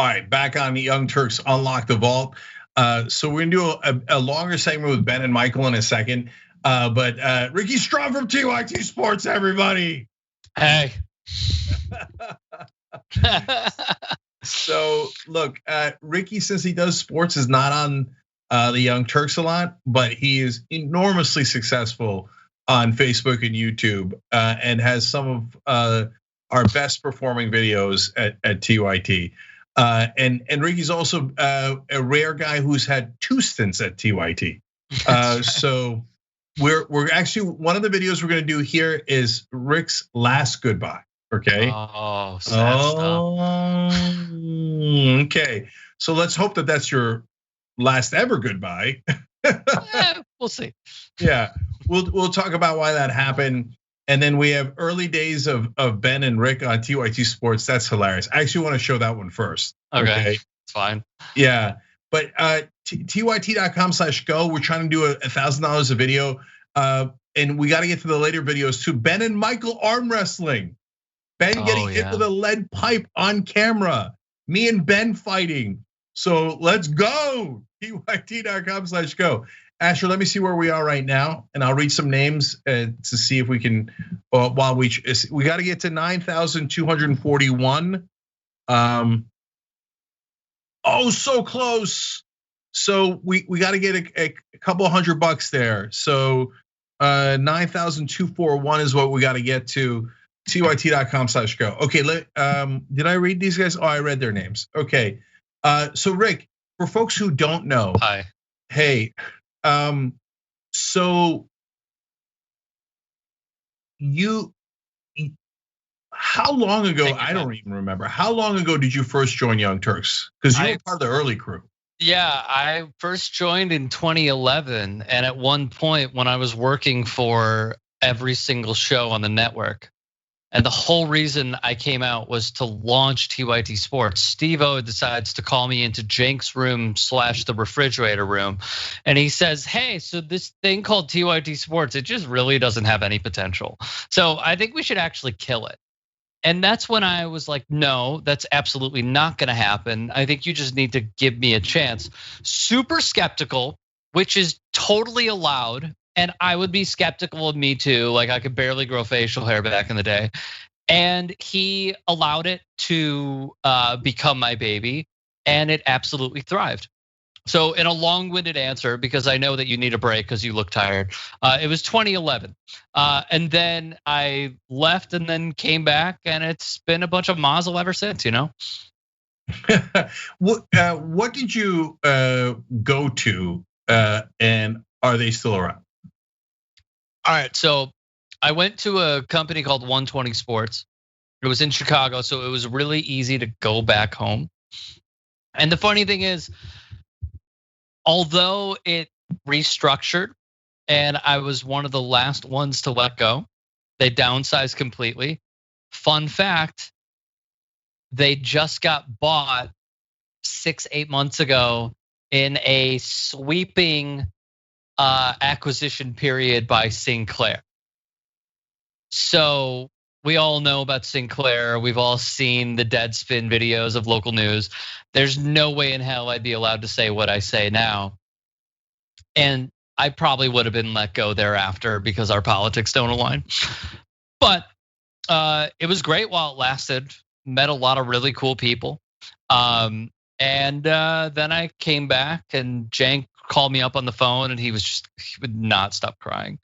right, back on the Young Turks Unlock the Vault. So we're gonna do a longer segment with Ben and Michael in a second. But Ricky Straub from TYT Sports, everybody. Hey. So look, Ricky, since he does sports, is not on the Young Turks a lot, but he is enormously successful on Facebook and YouTube, and has some of our best performing videos at TYT. And Ricky's also a rare guy who's had 2 stints at TYT. So we're actually, one of the videos we're gonna do here is Rick's last goodbye. Okay. Oh, sad stuff. Okay. So let's hope that that's your last ever goodbye. We'll see. Yeah, we'll talk about why that happened. And then we have early days of Ben and Rick on TYT Sports. That's hilarious. I actually want to show that one first. Okay, it's fine. Yeah, but tyt.com/go. We're trying to do $1,000 a video, and we got to get to the later videos too. Ben and Michael arm wrestling. Ben getting hit with a lead pipe on camera. Me and Ben fighting. So let's go. tyt.com/go. Asher, let me see where we are right now, and I'll read some names to see if we can. While we got to get to 9,241. Oh, so close. So we got to get a couple $100 there. So 9,241 is what we got to get to. tyt.com/go. Okay, did I read these guys? Oh, I read their names. Okay, so Rick, for folks who don't know, hi, hey. So how long ago? I don't even remember. How long ago did you first join Young Turks? Because you were part of the early crew. Yeah, I first joined in 2011, and at one point when I was working for every single show on the network, and the whole reason I came out was to launch TYT Sports. Steve-O decides to call me into Jank's room / the refrigerator room. And he says, hey, so this thing called TYT Sports, it just really doesn't have any potential. So I think we should actually kill it. And that's when I was like, no, that's absolutely not gonna happen. I think you just need to give me a chance. Super skeptical, which is totally allowed. And I would be skeptical of me too. Like I could barely grow facial hair back in the day. And he allowed it to become my baby, and it absolutely thrived. So in a long-winded answer, because I know that you need a break because you look tired, it was 2011. And then I left and then came back, and it's been a bunch of mazel ever since, you know? What did you go to, and are they still around? All right, so I went to a company called 120 Sports. It was in Chicago, so it was really easy to go back home. And the funny thing is, although it restructured and I was one of the last ones to let go, they downsized completely. Fun fact, they just got bought 6-8 months ago in a sweeping acquisition period by Sinclair. So we all know about Sinclair. We've all seen the Deadspin videos of local news. There's no way in hell I'd be allowed to say what I say now. And I probably would have been let go thereafter because our politics don't align. But it was great while it lasted. Met a lot of really cool people. And then I came back, and Jank called me up on the phone, and he would not stop crying.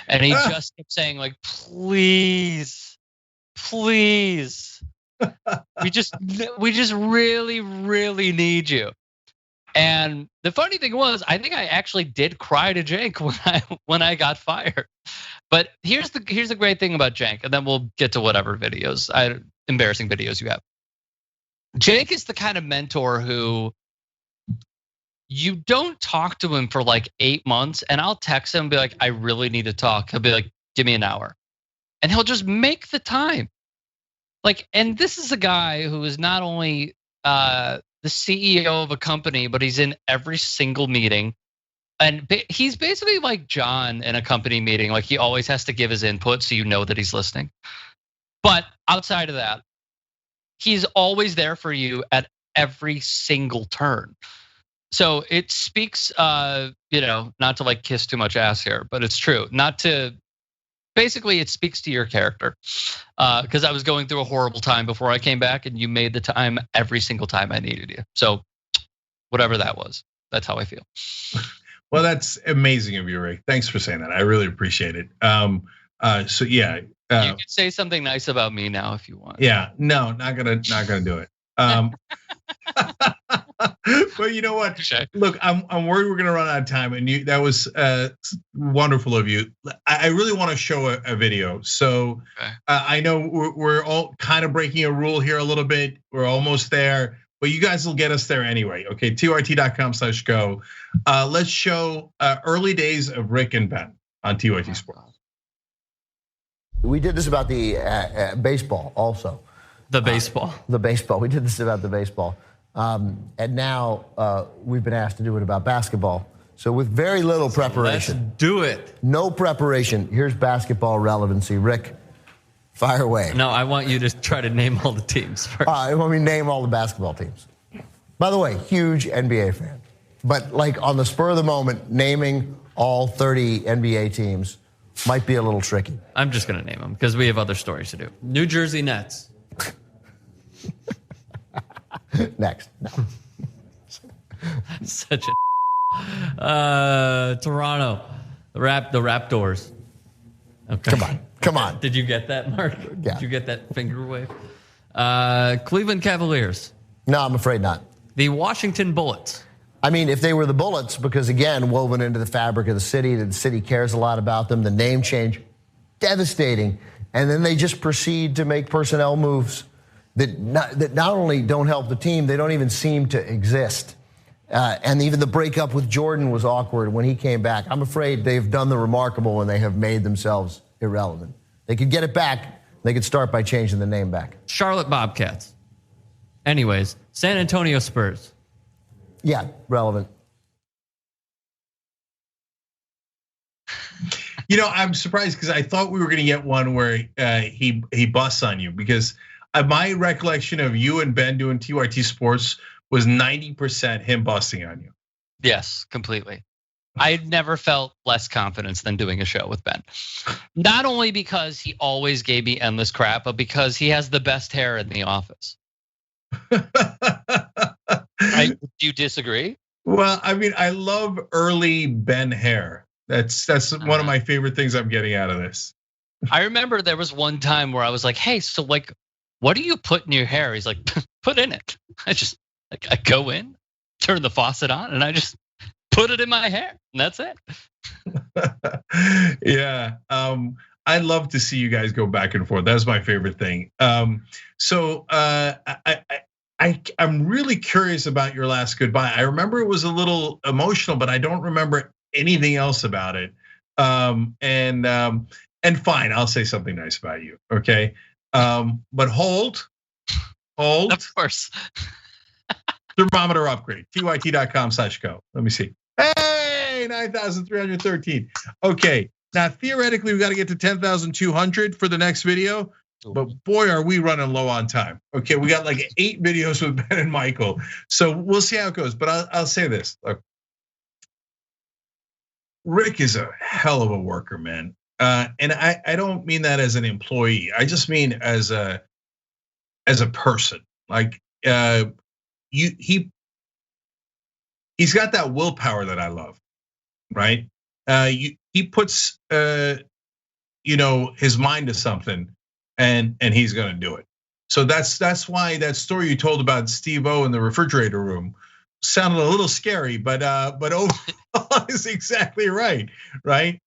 And he just kept saying, like, please, we just really, really need you. And the funny thing was, I think I actually did cry to Jank when I got fired. But here's the great thing about Jank, and then we'll get to whatever embarrassing videos you have. Jank is the kind of mentor who you don't talk to him for like 8 months, and I'll text him and be like, I really need to talk. He'll be like, give me an hour. And he'll just make the time. Like, and this is a guy who is not only the CEO of a company, but he's in every single meeting. And he's basically like John in a company meeting. Like he always has to give his input so you know that he's listening. But outside of that, he's always there for you at every single turn. So it speaks, not to like kiss too much ass here, but it's true. Basically, it speaks to your character. Because I was going through a horrible time before I came back, and you made the time every single time I needed you. So whatever that was, that's how I feel. Well, that's amazing of you, Rick. Thanks for saying that. I really appreciate it. So yeah. You can say something nice about me now if you want. Yeah, no, not gonna do it. But you know what? Look, I'm worried we're gonna run out of time, and that was wonderful of you. I really want to show a video. So I know we're all kind of breaking a rule here a little bit. We're almost there, but you guys will get us there anyway. Okay, tyt.com/go. Let's show early days of Rick and Ben on TYT Sports. We did this about the baseball also. The baseball. We did this about the baseball. And now we've been asked to do it about basketball. So with very little preparation. Let's do it. No preparation. Here's basketball relevancy. Rick, fire away. No, I want you to try to name all the teams first. I want me to name all the basketball teams. By the way, huge NBA fan. But like on the spur of the moment, naming all 30 NBA teams might be a little tricky. I'm just going to name them because we have other stories to do. New Jersey Nets. Next. No. Such a Toronto, the Raptors. Okay. Come on. Did you get that, Mark? Yeah. Did you get that finger wave? Cleveland Cavaliers. No, I'm afraid not. The Washington Bullets. I mean, if they were the Bullets, because again, woven into the fabric of the city cares a lot about them, the name change, devastating. And then they just proceed to make personnel moves that not only don't help the team, they don't even seem to exist. And even the breakup with Jordan was awkward when he came back. I'm afraid they've done the remarkable when they have made themselves irrelevant. They could get it back. They could start by changing the name back. Charlotte Bobcats. Anyways, San Antonio Spurs. Yeah, relevant. I'm surprised because I thought we were going to get one where he busts on you, because my recollection of you and Ben doing TYT Sports was 90% him busting on you. Yes, completely. I never felt less confidence than doing a show with Ben. Not only because he always gave me endless crap, but because he has the best hair in the office. Do you disagree? Well, I mean, I love early Ben hair. That's one of my favorite things I'm getting out of this. I remember there was one time where I was like, hey, so like, what do you put in your hair? He's like, put in it. I go in, turn the faucet on, and I just put it in my hair, and that's it. Yeah, I'd love to see you guys go back and forth. That's my favorite thing. So I'm really curious about your last goodbye. I remember it was a little emotional, but I don't remember anything else about it. And fine, I'll say something nice about you, okay? But hold. Of course. Thermometer upgrade, tyt.com/go. Let me see. Hey, 9,313. Okay, now theoretically we got to get to 10,200 for the next video, but boy, are we running low on time. Okay, we got like 8 videos with Ben and Michael, so we'll see how it goes. But I'll say this: look, Rick is a hell of a worker, man, and I don't mean that as an employee. I just mean as a person. Like he's got that willpower that I love, right? He puts his mind to something, and he's gonna do it. So that's why that story you told about Steve-O in the refrigerator room sounded a little scary, but overall is exactly right? Like,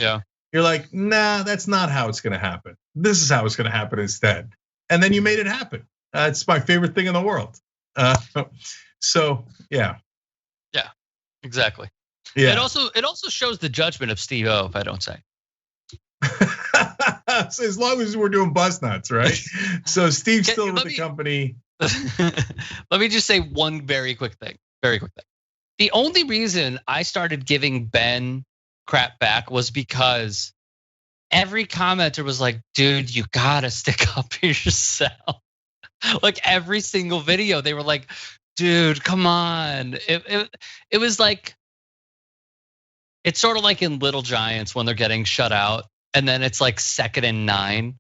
yeah. You're like, nah, that's not how it's gonna happen. This is how it's gonna happen instead. And then you made it happen. It's my favorite thing in the world. So yeah. Yeah, exactly. Yeah. It also shows the judgment of Steve-O, if I don't say. So as long as we're doing bus nuts, right? So Steve's still with the company. Let me just say one very quick thing. The only reason I started giving Ben crap back was because every commenter was like, dude, you gotta stick up for yourself. Like every single video, they were like, dude, come on. It was like, it's sort of like in Little Giants when they're getting shut out, and then it's like 2nd and 9,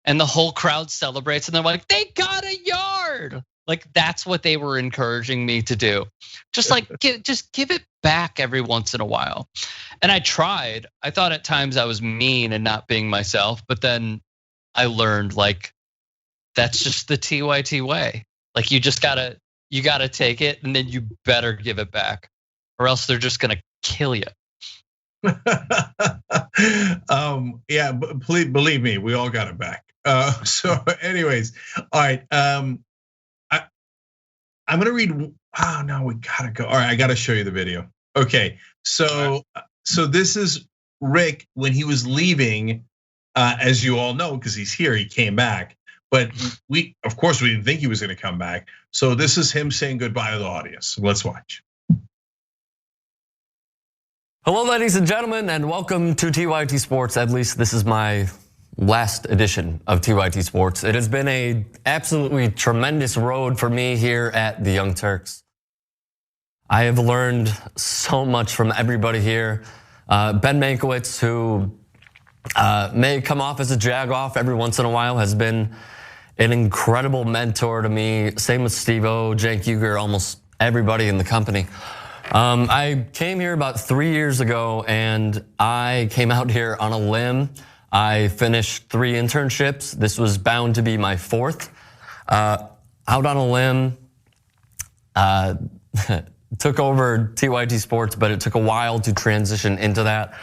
and the whole crowd celebrates, and they're like, they got a yard. Like, that's what they were encouraging me to do. Just like, just give it back every once in a while. And I tried. I thought at times I was mean and not being myself, but then I learned, like, that's just the TYT way. Like, you gotta take it, and then you better give it back, or else they're just gonna kill you. Yeah, please believe me, we all got it back. So, anyways, all right. I'm gonna read. Oh no, we gotta go. All right, I gotta show you the video. Okay, so this is Rick when he was leaving. As you all know, because he's here, he came back. But of course, we didn't think he was gonna come back. So this is him saying goodbye to the audience. Let's watch. Hello, ladies and gentlemen, and welcome to TYT Sports. At least this is my last edition of TYT Sports. It has been a absolutely tremendous road for me here at the Young Turks. I have learned so much from everybody here. Ben Mankiewicz, who may come off as a jag-off every once in a while, has been an incredible mentor to me. Same with Steve-O, Cenk Uygur, almost everybody in the company. I came here about 3 years ago, and I came out here on a limb. I finished 3 internships. This was bound to be my 4th. Out on a limb, took over TYT Sports, but it took a while to transition into that.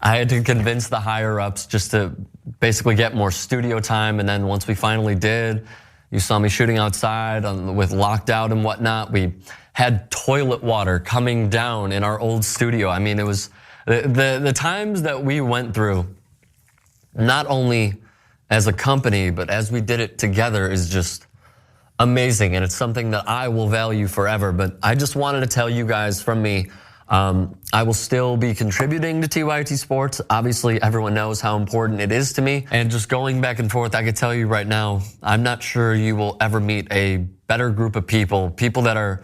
I had to convince the higher ups just to basically get more studio time. And then once we finally did, you saw me shooting outside with locked out and whatnot. We had toilet water coming down in our old studio. I mean, it was the times that we went through, not only as a company, but as we did it together, is just amazing. And it's something that I will value forever. But I just wanted to tell you guys from me, I will still be contributing to TYT Sports. Obviously, everyone knows how important it is to me. And just going back and forth, I can tell you right now, I'm not sure you will ever meet a better group of people that are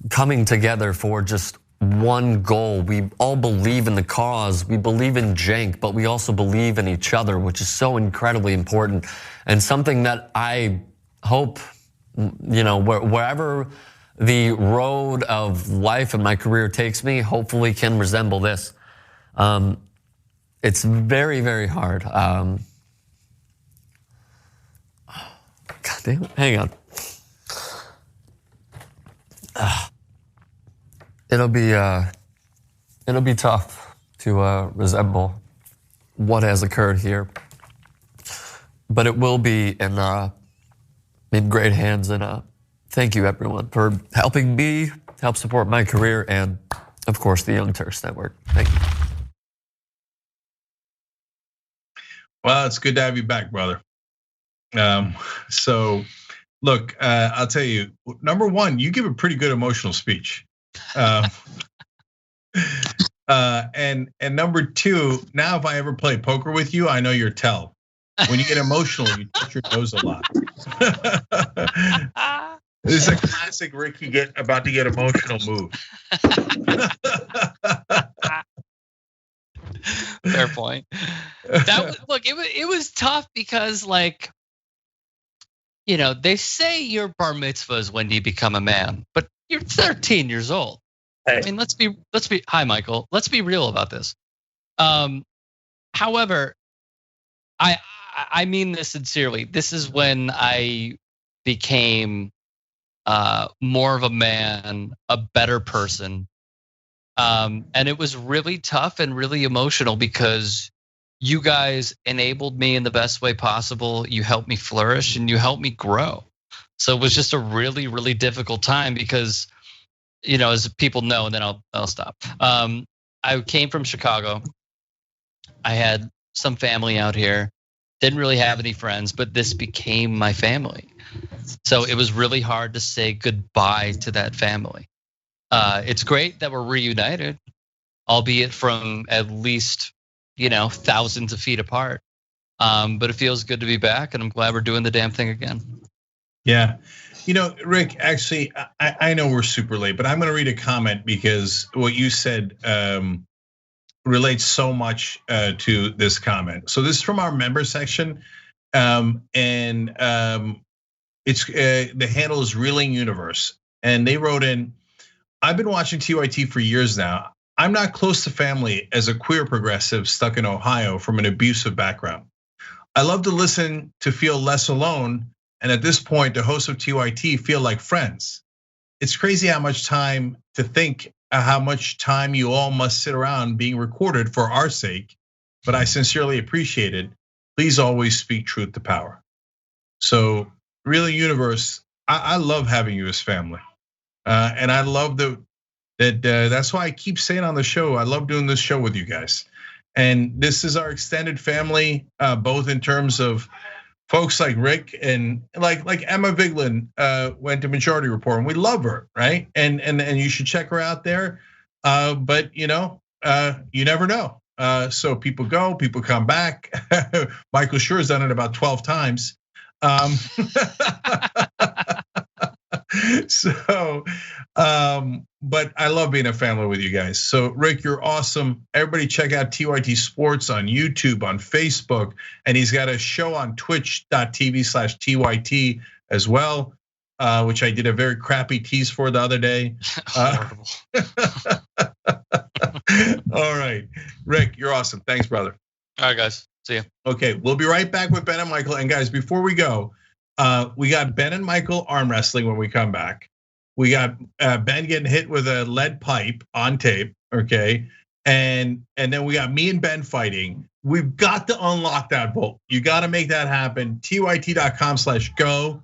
coming together for just one goal. We all believe in the cause. We believe in Cenk, but we also believe in each other, which is so incredibly important, and something that I hope, wherever the road of life and my career takes me, hopefully can resemble this. It's very, very hard. God damn it, hang on. It'll be tough to resemble what has occurred here, but it will be in great hands. And thank you, everyone, for helping me help support my career, and of course the Young Turks Network. Thank you. Well, it's good to have you back, brother. So, look, I'll tell you. Number one, you give a pretty good emotional speech. And number two, now if I ever play poker with you, I know your tell. When you get emotional, you touch your nose a lot. This is a classic Ricky about to get emotional move. Fair point. Look, it was tough because, like, they say your bar mitzvah is when you become a man, but you're 13 years old. Hey. I mean, let's be. Hi, Michael. Let's be real about this. However, I mean this sincerely. This is when I became more of a man, a better person, and it was really tough and really emotional because you guys enabled me in the best way possible. You helped me flourish and you helped me grow. So it was just a really, really difficult time because, as people know, and then I'll stop. I came from Chicago. I had some family out here. Didn't really have any friends, but this became my family. So it was really hard to say goodbye to that family. It's great that we're reunited, albeit from at least, thousands of feet apart. But it feels good to be back, and I'm glad we're doing the damn thing again. Yeah, You know, Rick, actually, I know we're super late, but I'm going to read a comment because what you said relates so much to this comment. So this is from our member section, and it's the handle is Reeling Universe, and they wrote in, I've been watching TYT for years now. I'm not close to family as a queer progressive stuck in Ohio from an abusive background. I love to listen to feel less alone, and at this point, the hosts of TYT feel like friends. It's crazy how much time to think how much time you all must sit around being recorded for our sake, but I sincerely appreciate it. Please always speak truth to power. So, really, universe, I love having you as family, and I love that's why I keep saying on the show, I love doing this show with you guys. And this is our extended family, both in terms of folks like Rick and like Emma Vigeland went to Majority Report, and we love her, right? And you should check her out there. But you never know. So people go, people come back. Michael Schur has done it about 12 times. So, but I love being a family with you guys. So Rick, you're awesome. Everybody check out TYT Sports on YouTube, on Facebook, and he's got a show on twitch.tv/TYT as well, which I did a very crappy tease for the other day. Horrible. All right, Rick, you're awesome. Thanks, brother. All right, guys, see you. Okay, we'll be right back with Ben and Michael. And guys, before we go, we got Ben and Michael arm wrestling when we come back. We got Ben getting hit with a lead pipe on tape, okay? And then we got me and Ben fighting. We've got to unlock that vault. You got to make that happen. TYT.com/go.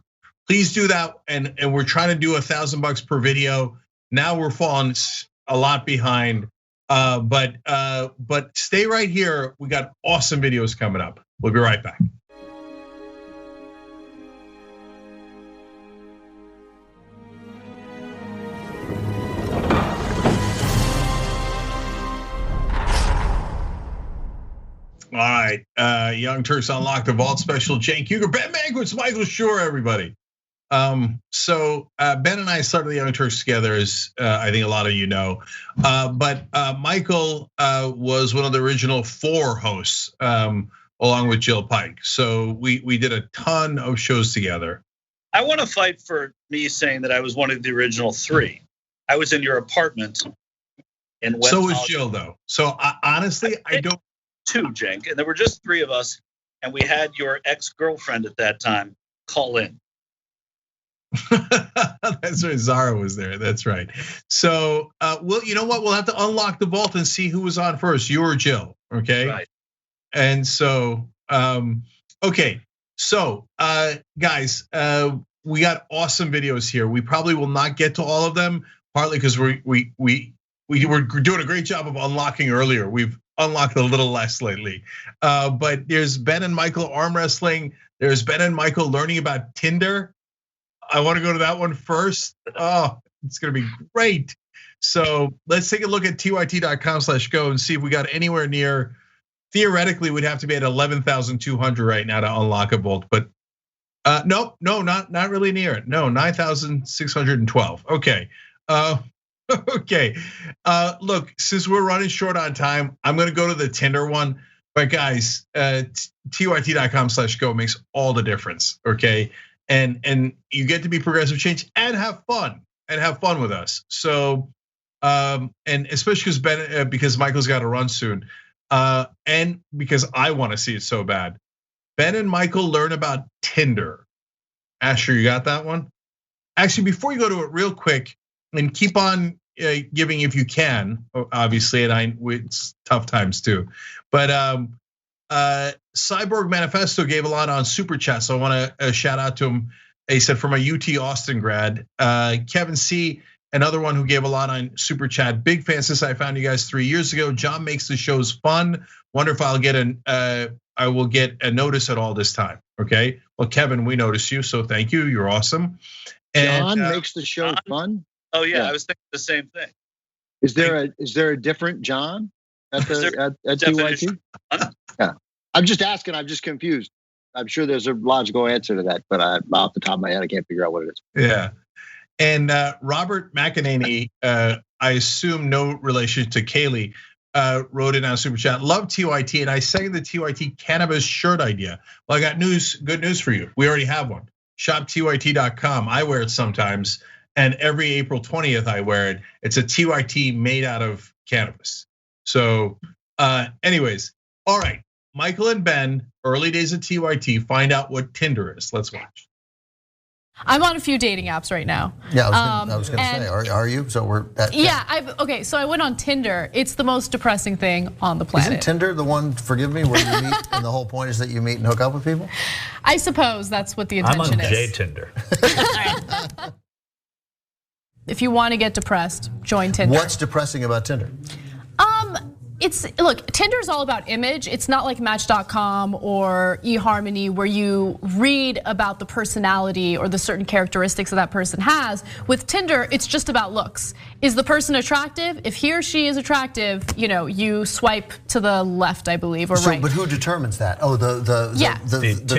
Please do that. And we're trying to do $1,000 per video. Now we're falling a lot behind. But stay right here. We got awesome videos coming up. We'll be right back. All right, Young Turks Unlock the Vault special. Cenk Uygur, Ben Mankiewicz, Michael Schur, everybody. So Ben and I started the Young Turks together, as I think a lot of you know. But Michael was one of the original 4 hosts, along with Jill Pike. So we did a ton of shows together. I want to fight for me saying that I was one of the original 3. I was in your apartment in West. So was Jill, though. So honestly, I don't. 2, Cenk, and there were just 3 of us, and we had your ex-girlfriend at that time call in. That's right, Zara was there. That's right. So, well, you know what? We'll have to unlock the vault and see who was on first, you or Jill. Okay. Right. And so, okay. So, guys, we got awesome videos here. We probably will not get to all of them, partly because we were doing a great job of unlocking earlier. We've unlocked a little less lately. But there's Ben and Michael arm wrestling. There's Ben and Michael learning about Tinder. I want to go to that one first. Oh, it's gonna be great. So let's take a look at tyt.com/go and see if we got anywhere near. Theoretically, we'd have to be at 11,200 right now to unlock a vault, but no, not really near it. No, 9,612. Okay. Okay, look, since we're running short on time, I'm gonna go to the Tinder one. But guys, tyt.com/go makes all the difference, okay? And you get to be progressive change and have fun with us. So, and especially because Michael's got to run soon, and because I want to see it so bad. Ben and Michael learn about Tinder. Asher, you got that one? Actually, before you go to it, real quick. And keep on giving if you can, obviously, and it's tough times too. But Cyborg Manifesto gave a lot on Super Chat, so I want to shout out to him. He said from a UT Austin grad. Kevin C, another one who gave a lot on Super Chat. Big fan since I found you guys 3 years ago. John makes the shows fun. Wonder if I will get a notice at all this time. Okay, well, Kevin, we noticed you, so thank you. You're awesome. John makes the show fun. Oh yeah, I was thinking the same thing. Is there a different John at TYT? Yeah, I'm just asking. I'm just confused. I'm sure there's a logical answer to that, but off the top of my head, I can't figure out what it is. Yeah. And Robert McEnany, I assume no relation to Kaylee, wrote in on Super Chat, love TYT, and I second the TYT cannabis shirt idea. Well, I got good news for you. We already have one. ShopTYT.com. I wear it sometimes, and every April 20th I wear it. It's a TYT made out of cannabis. So, anyways, all right. Michael and Ben, early days of TYT, find out what Tinder is. Let's watch. I'm on a few dating apps right now. Yeah, I was gonna say, are you? So we're at, okay. So I went on Tinder. It's the most depressing thing on the planet. Isn't Tinder the one? Forgive me, where you meet, and the whole point is that you meet and hook up with people? I suppose that's what the intention is. I'm on J-Tinder. If you want to get depressed, join Tinder. What's depressing about Tinder? Look, Tinder's all about image. It's not like Match.com or eHarmony where you read about the personality or the certain characteristics that person has. With Tinder, it's just about looks. Is the person attractive? If he or she is attractive, you swipe to the left, I believe, or right. But who determines that? Oh, the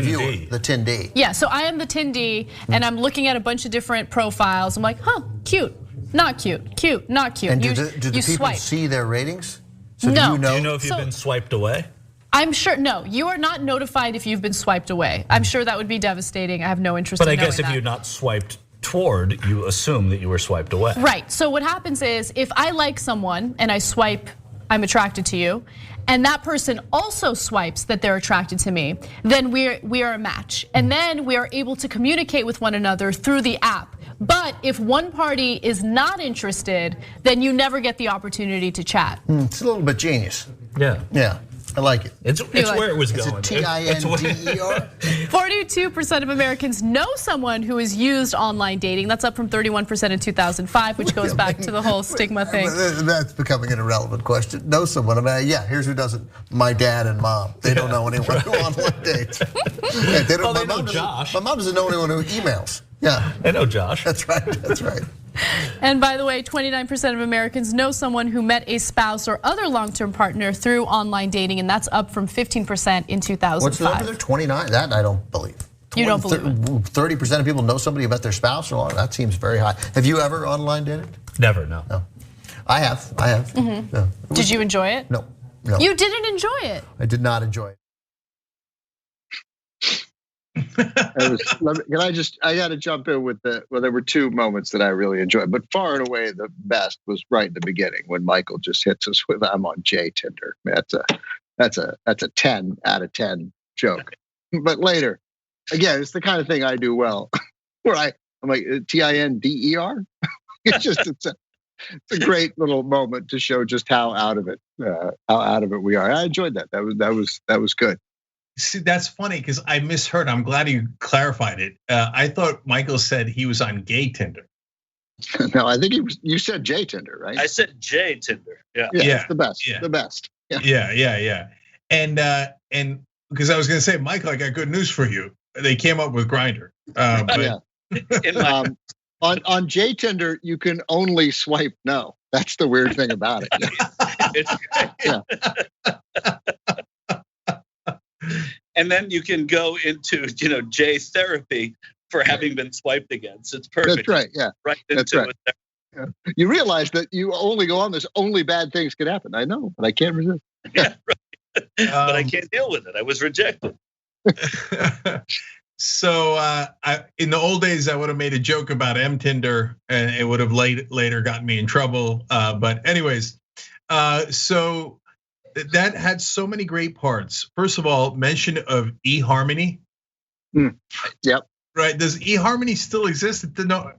viewer, the Tindee. Yeah, so I am the Tindee, and I'm looking at a bunch of different profiles. I'm like, cute, not cute, cute, not cute. And do the people swipe. See their ratings? So no. Do you know if you've been swiped away? I'm sure, no, you are not notified if you've been swiped away. I'm sure that would be devastating. I have no interest in knowing that. But I guess if you're not swiped toward, you assume that you were swiped away. Right, so what happens is if I like someone and I swipe, I'm attracted to you, and that person also swipes that they're attracted to me, then we are a match. And then we are able to communicate with one another through the app. But if one party is not interested, then you never get the opportunity to chat. It's a little bit genius. Yeah. Yeah, I like it. It's where it was going. It's a TINDER? 42% of Americans know someone who has used online dating. That's up from 31% in 2005, which goes back to the whole stigma thing. That's becoming an irrelevant question. Know someone? I mean, yeah, here's who doesn't. My dad and mom. They don't know anyone who online dates. Yeah, they know Josh. My mom doesn't know anyone who emails. Yeah, I know Josh. That's right. That's right. And by the way, 29% of Americans know someone who met a spouse or other long-term partner through online dating, and that's up from 15% in 2005. What's the number there? 29? That I don't believe. You don't believe it? 30% of people know somebody who met their spouse or long. That seems very high. Have you ever online dated? Never, no. I have. Mm-hmm. No. Did you enjoy it? No. You didn't enjoy it. I did not enjoy it. I got to jump in with there were two moments that I really enjoyed, but far and away the best was right in the beginning when Michael just hits us with "I'm on J-Tinder." That's a 10 out of 10 joke. But later, again, it's the kind of thing I do well, where I'm like TINDER. It's a great little moment to show just how out of it we are. I enjoyed that. That was good. See, that's funny because I misheard. I'm glad you clarified it. I thought Michael said he was on gay Tinder. No, I think you said J-Tinder, right? I said J-Tinder. Yeah, it's the best. Yeah. The best. Yeah. And because I was going to say, Michael, I got good news for you. They came up with Grindr. On J-Tinder, you can only swipe no. That's the weird thing about it. And then you can go into J therapy for having been swiped against. It's perfect. That's right. Yeah. Right. That's right. Yeah. You realize that you only go on this. Only bad things can happen. I know, but I can't resist. Yeah, right. But I can't deal with it. I was rejected. So in the old days, I would have made a joke about M-Tinder, and it would have later gotten me in trouble. But anyways, so that had so many great parts. First of all, mention of eHarmony. Yep. Right. Does eHarmony still exist?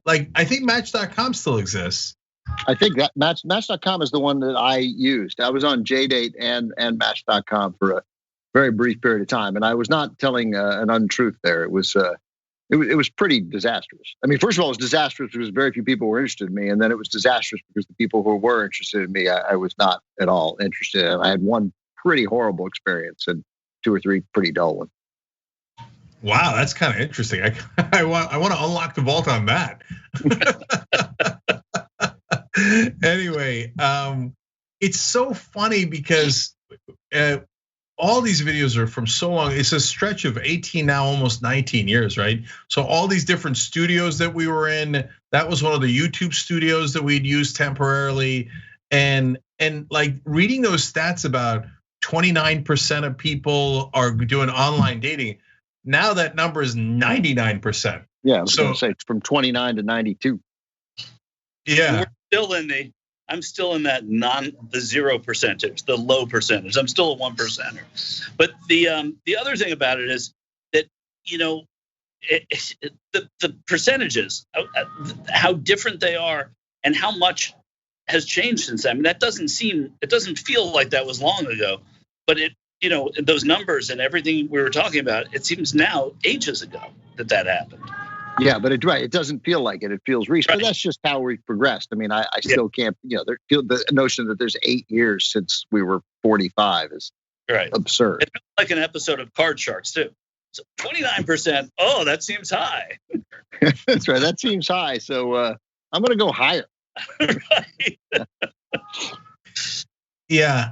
I think Match.com still exists. I think that Match.com is the one that I used. I was on JDate and Match.com for a very brief period of time, and I was not telling an untruth there. It was pretty disastrous. I mean, first of all, it was disastrous because very few people were interested in me, and then it was disastrous because the people who were interested in me, I was not at all interested in. I had one pretty horrible experience and two or three pretty dull ones. Wow, that's kind of interesting. I want to unlock the vault on that. Anyway, it's so funny because all these videos are from so long. It's a stretch of 18 now, almost 19 years, right? So all these different studios that we were in, that was one of the YouTube studios that we'd used temporarily. And like reading those stats about 29% of people are doing online dating. Now that number is 99%. Yeah, I was going to say it's from 29 to 92. Yeah. I'm still in that the 0 percentage, the low percentage. I'm still a 1%er. But the other thing about it is that, you know, the percentages, how different they are, and how much has changed since then. I mean, it doesn't feel like that was long ago, but you know, those numbers and everything we were talking about, it seems now ages ago that happened. Yeah, but it doesn't feel like it. It feels recent. But that's just how we've progressed. I mean, I still can't, you know, the notion that there's 8 years since we were 45 is absurd. It's like an episode of Card Sharks too. So 29%, oh, that seems high. That's right, that seems high. So I'm gonna go higher. Right. Yeah,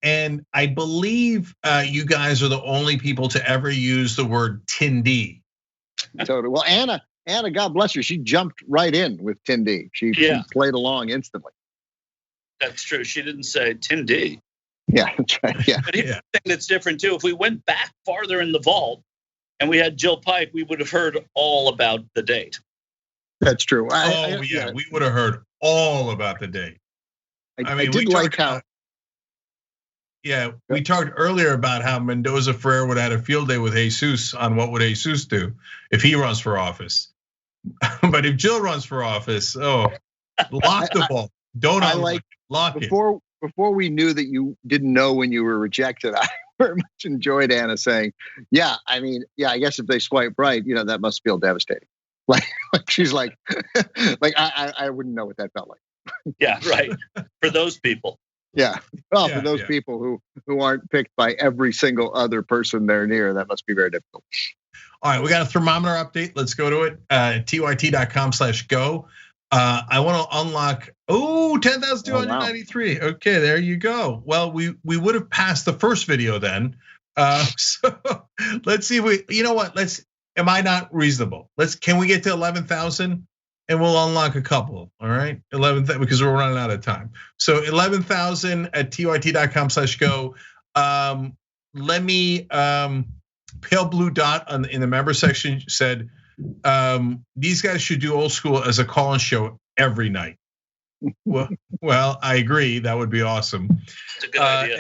and I believe you guys are the only people to ever use the word Tindy. Totally. Well, Anna, God bless her, she jumped right in with Tindy. She played along instantly. That's true. She didn't say Tindy. Yeah, that's right. Yeah. But here's the thing that's different too. If we went back farther in the vault and we had Jill Pike, we would have heard all about the date. That's true. We would have heard all about the date. I mean, we like how. Yeah, we talked earlier about how Mendoza Ferrer would have had a field day with Jesus on what would Jesus do if he runs for office. But if Jill runs for office, lock the vault. Don't lock it. Before we knew that you didn't know when you were rejected, I very much enjoyed Anna saying, "Yeah, I mean, I guess if they swipe right, you know, that must feel devastating." Like she's like I wouldn't know what that felt like. Yeah, right. For those people. Yeah. Well, for those people who aren't picked by every single other person they're near, that must be very difficult. All right, we got a thermometer update. Let's go to it. TYT.com/go. I want to unlock 10,293. Okay, there you go. Well, we would have passed the first video then. So let's see. You know what? Am I not reasonable? Can we get to 11,000? And we'll unlock a couple, all right? 11,000 because we're running out of time. So 11,000 at tyt.com/go. Let me Pale Blue Dot in the member section said these guys should do old school as a call-in show every night. Well, I agree. That would be awesome. It's a good idea.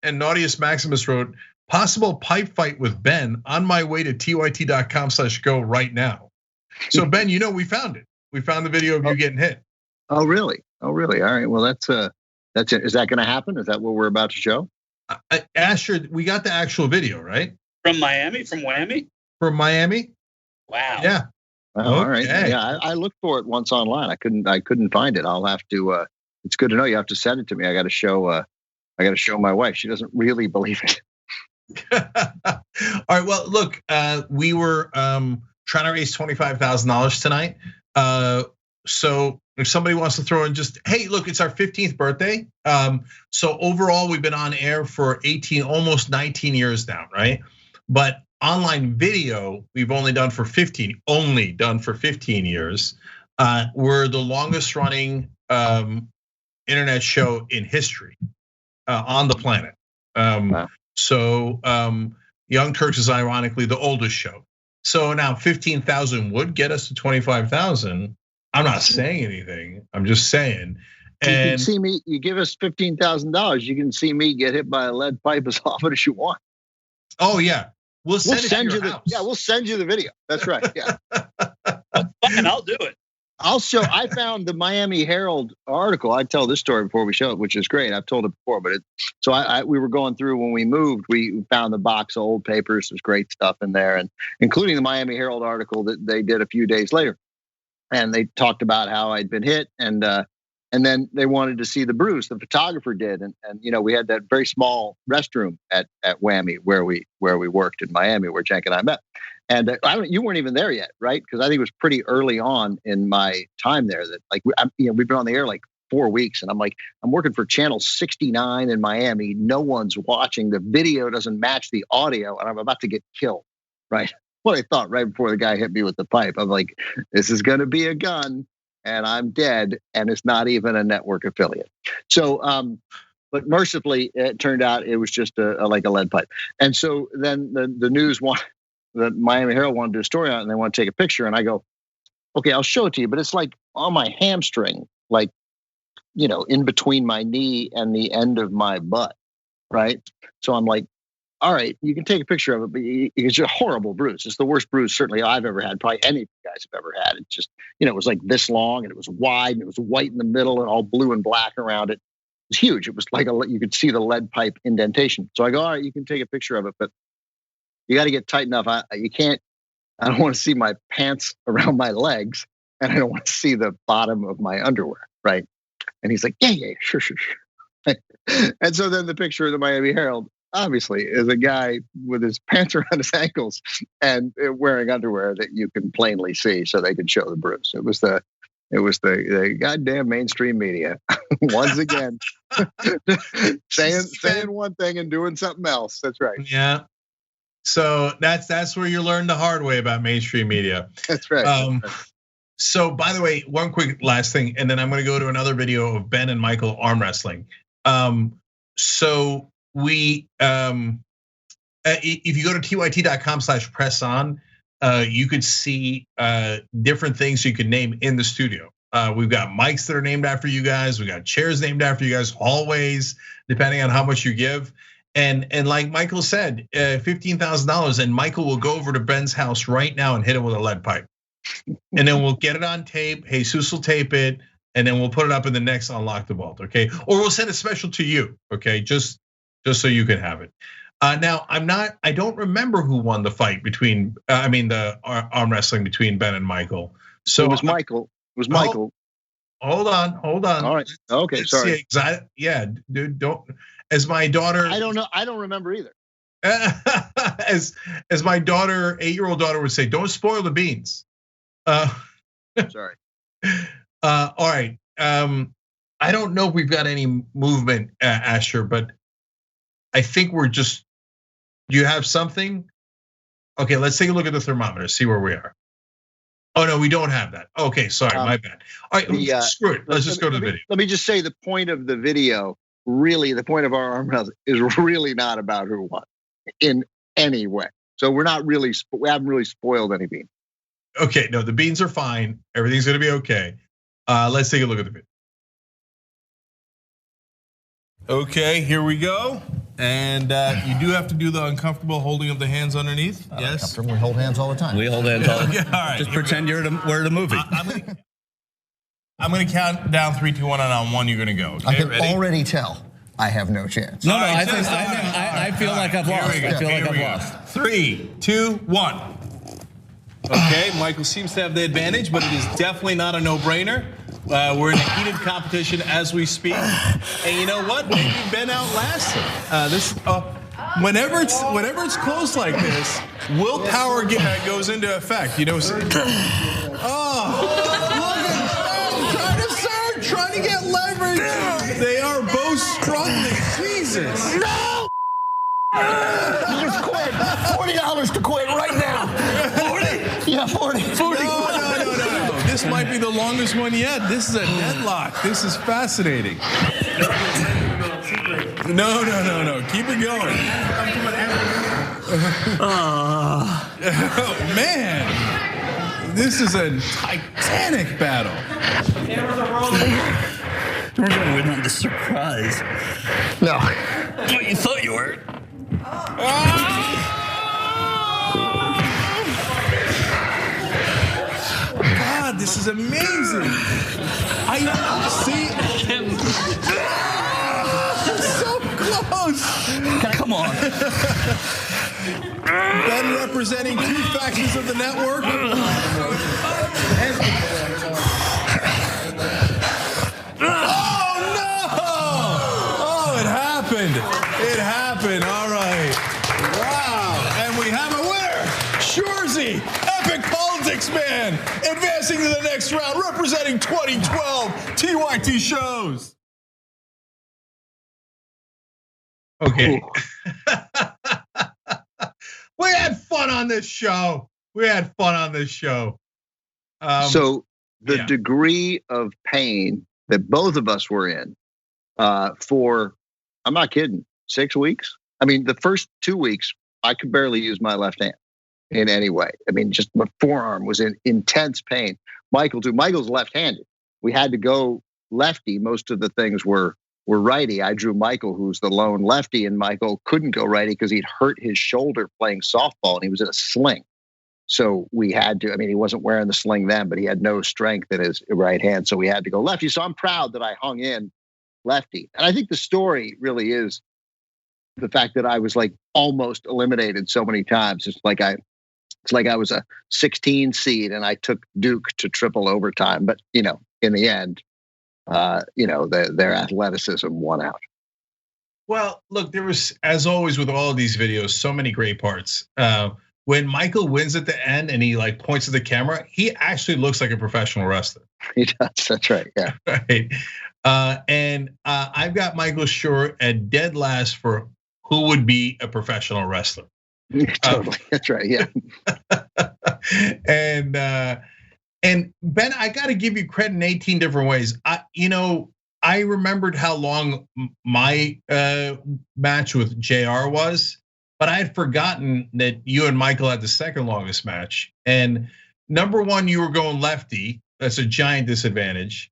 And Naughtiest Maximus wrote possible pipe fight with Ben on my way to tyt.com/go right now. So Ben, you know we found it. We found the video of you getting hit. Oh, really? All right. Well, that's it. Is that going to happen? Is that what we're about to show? Asher, we got the actual video, right? From Miami? From Whammy? From Miami? Wow. Yeah. Oh, all right. Yeah, I looked for it once online. I couldn't find it. I'll have to. It's good to know. You have to send it to me. I got to show my wife. She doesn't really believe it. All right. Well, look, we were trying to raise $25,000 tonight. So if somebody wants to throw in just, hey, look, it's our 15th birthday. So overall, we've been on air for 18, almost 19 years now, right? But online video, we've only done for 15 years. We're the longest running internet show in history on the planet. Wow. So Young Turks is ironically the oldest show. So now 15,000 would get us to 25,000. I'm not saying anything. I'm just saying. And you can see me. You give us $15,000. You can see me get hit by a lead pipe as often as you want. Oh yeah, we'll send you the house. Yeah, we'll send you the video. That's right. Yeah, and I'll do it. I'll show. I found the Miami Herald article. I tell this story before we show it, which is great. I've told it before, but we were going through when we moved. We found the box of old papers. There's great stuff in there, and including the Miami Herald article that they did a few days later, and they talked about how I'd been hit, and then they wanted to see the bruise. The photographer did, and we had that very small restroom at Whammy where we worked in Miami, where Cenk and I met. And you weren't even there yet, right? Because I think it was pretty early on in my time there that we've been on the air like 4 weeks. And I'm like, I'm working for channel 69 in Miami. No one's watching. The video doesn't match the audio, and I'm about to get killed, right? What I thought right before the guy hit me with the pipe. I'm like, this is going to be a gun and I'm dead. And it's not even a network affiliate. So, but mercifully, it turned out it was just like a lead pipe. And so then the news the Miami Herald wanted to do a story on it, and they want to take a picture. And I go, okay, I'll show it to you, but it's like on my hamstring, like, in between my knee and the end of my butt, right? So I'm like, all right, you can take a picture of it, but it's a horrible bruise. It's the worst bruise certainly I've ever had, probably any of you guys have ever had. It just, it was like this long, and it was wide, and it was white in the middle, and all blue and black around it. It was huge. It was like you could see the lead pipe indentation. So I go, all right, you can take a picture of it, but you got to get tight enough. I don't want to see my pants around my legs, and I don't want to see the bottom of my underwear, right? And he's like, yeah, sure. And so then the picture of the Miami Herald, obviously, is a guy with his pants around his ankles and wearing underwear that you can plainly see, so they can show the bruise. It was the goddamn mainstream media once again saying one thing and doing something else. That's right. Yeah. So that's where you learn the hard way about mainstream media. That's right. So by the way, one quick last thing, and then I'm going to go to another video of Ben and Michael arm wrestling. So we, if you go to tyt.com/presson, you could see different things you could name in the studio. We've got mics that are named after you guys. We got chairs named after you guys, hallways, depending on how much you give. And like Michael said, $15,000, and Michael will go over to Ben's house right now and hit him with a lead pipe. And then we'll get it on tape. Jesus will tape it, and then we'll put it up in the next Unlock the Vault, okay? Or we'll send a special to you, okay? Just so you can have it. Now, I don't remember who won the fight between, the arm wrestling between Ben and Michael. So it was Michael. Hold on. All right. Okay, sorry. Yeah, dude, don't. As my daughter, I don't know. I don't remember either. As my daughter, 8-year-old daughter would say, don't spoil the beans. Sorry. All right. I don't know if we've got any movement, Asher, but I think we're just. You have something? Okay, let's take a look at the thermometer, see where we are. Oh no, we don't have that. Okay, sorry, my bad. All right, screw it. Let's just go to the video. Let me just say the point of the video. Really, the point of our arm wrestling is really not about who won in any way. So we haven't really spoiled any beans. Okay, no, the beans are fine. Everything's gonna be okay. Let's take a look at the video. Okay, here we go. And you do have to do the uncomfortable holding of the hands underneath. Yes. We hold hands all the time. We hold hands all the time. All right, just pretend we're at a movie. I'm gonna count down 3, 2, 1, and on 1 you're gonna go. Okay, I can ready? already tell I have no chance. No, Right, I feel like I've lost. I feel like I've lost. 3, 2, 1. Okay, Michael seems to have the advantage, but it is definitely not a no-brainer. We're in a heated competition as we speak, and you know what? Maybe Ben outlasted. Whenever it's close like this, willpower goes into effect. You know. Trying to get leverage. They are both struggling. Jesus. No! Just quit. $40 to quit right now. 40? Yeah, 40. No. This might be the longest one yet. This is a deadlock. This is fascinating. No. Keep it going. Oh, man. This is a titanic battle. We're gonna win on the surprise. No. What you thought you were? God, this is amazing. I see. So close. Come on. Ben representing 2 factions of the network. It happened. All right. Wow. And we have a winner. Shorzy. Epic call of Celtics man, advancing to the next round, representing 2012 TYT shows. Okay. We had fun on this show. So the degree of pain that both of us were in for, I'm not kidding, 6 weeks. I mean, the first 2 weeks, I could barely use my left hand in any way. I mean, just my forearm was in intense pain. Michael too. Michael's left-handed. We had to go lefty. Most of the things were righty. I drew Michael, who's the lone lefty, and Michael couldn't go righty because he'd hurt his shoulder playing softball, and he was in a sling. So we had to, I mean, he wasn't wearing the sling then, but he had no strength in his right hand. So we had to go lefty. So I'm proud that I hung in lefty. And I think the story really is the fact that I was like almost eliminated so many times. It's like I was a 16 seed and I took Duke to triple overtime. But, in the end, their athleticism won out. Well, look, there was, as always with all of these videos, so many great parts. When Michael wins at the end and he like points at the camera, he actually looks like a professional wrestler. He does. That's right. Yeah. Right. And I've got Michael Schur at dead last for who would be a professional wrestler. Totally. That's right. Yeah. And Ben, I got to give you credit in 18 different ways. I remembered how long my match with JR was, but I had forgotten that you and Michael had the second longest match. And number one, you were going lefty. That's a giant disadvantage.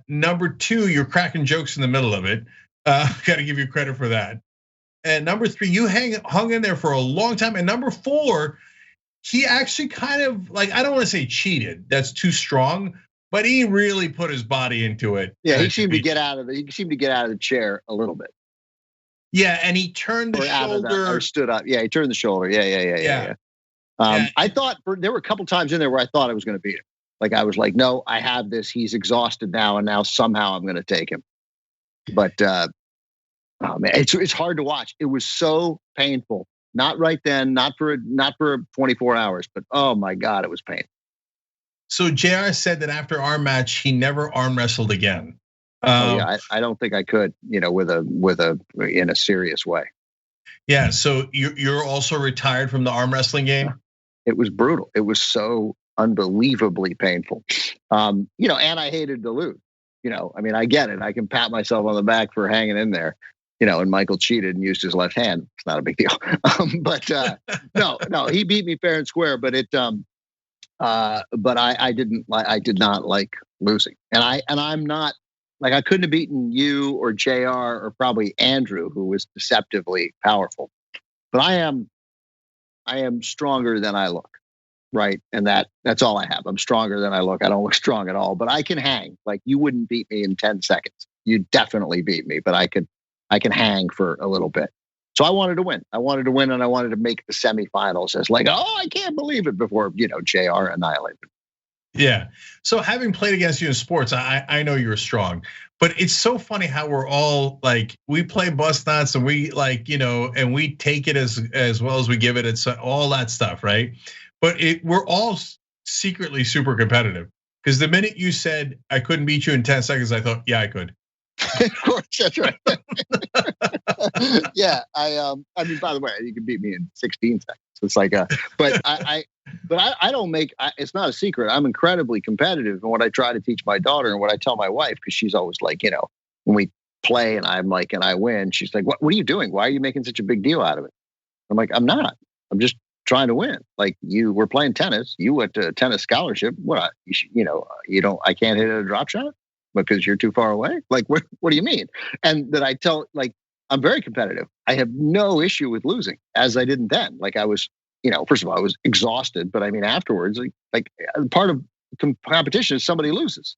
Number two, you're cracking jokes in the middle of it. Got to give you credit for that. And number three, you hung in there for a long time. And number four, he actually kind of like, I don't want to say cheated. That's too strong, but he really put his body into it. Yeah, he seemed to get out of the chair a little bit. Yeah, and he turned the shoulder. Or stood up. Yeah, he turned the shoulder. Yeah. I thought there were a couple times in there where I thought I was going to beat him. Like I was like, no, I have this. He's exhausted now, and now somehow I'm going to take him. But oh man, it's hard to watch. It was so painful. Not right then, not for 24 hours, but oh my God, it was painful. So JR said that after our match, he never arm wrestled again. Yeah, I don't think I could, in a serious way. Yeah, so you're also retired from the arm wrestling game? It was brutal. It was so unbelievably painful. And I hated to lose. I mean, I get it. I can pat myself on the back for hanging in there. And Michael cheated and used his left hand. It's not a big deal. But no, he beat me fair and square. But I did not like losing. And I'm not like, I couldn't have beaten you or JR or probably Andrew, who was deceptively powerful. But I am stronger than I look. Right. And that's all I have. I'm stronger than I look. I don't look strong at all, but I can hang. Like you wouldn't beat me in 10 seconds. You definitely beat me, but I can hang for a little bit. So I wanted to win. And I wanted to make the semifinals as like, oh, I can't believe it before, JR annihilated. Yeah. So having played against you in sports, I know you're strong, but it's so funny how we're all like, we play bust nuts and we like, and we take it as well as we give it. It's all that stuff, right? But we're all secretly super competitive because the minute you said I couldn't beat you in 10 seconds, I thought, yeah, I could. Of course, that's right. Yeah, I mean, by the way, you can beat me in 16 seconds. It's like, but I don't make. It's not a secret. I'm incredibly competitive, and what I try to teach my daughter, and what I tell my wife, because she's always like, when we play, and I'm like, and I win, she's like, what are you doing? Why are you making such a big deal out of it? I'm like, I'm not. I'm just trying to win. Like we're playing tennis. You went to a tennis scholarship. What? You don't. I can't hit a drop shot because you're too far away. Like what do you mean? And that I tell like I'm very competitive. I have no issue with losing, as I didn't then. Like I was, first of all, I was exhausted, but I mean afterwards, like part of competition is somebody loses.